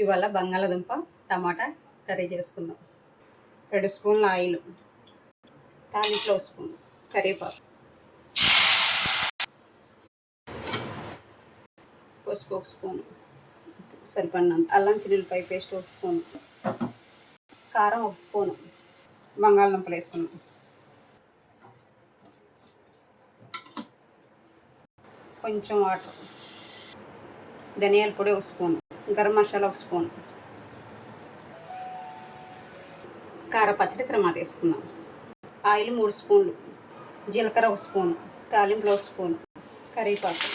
ఇవాళ బంగాళదుంప టమాటా కర్రీ చేసుకుందాం. 2 స్పూన్ల ఆయిల్, తాలింపులో స్పూన్ కరివేపాకు, పసుపు 1 స్పూన్, సరిపడినంత అల్లం చిన్నులపాయ పేస్ట్ 1 స్పూన్, కారం 1 స్పూన్, బంగాళదుంపలు వేసుకున్నాం, కొంచెం వాటర్, ధనియాల పొడి 1 స్పూన్, గరం మసాలా 1 స్పూన్, కార పచ్చడి తర్వాత వేసుకున్నాం, ఆయిల్ 3 స్పూన్లు, జీలకర్ర 1 స్పూన్, తాలింపులో 1 స్పూన్, కరివేపాకు,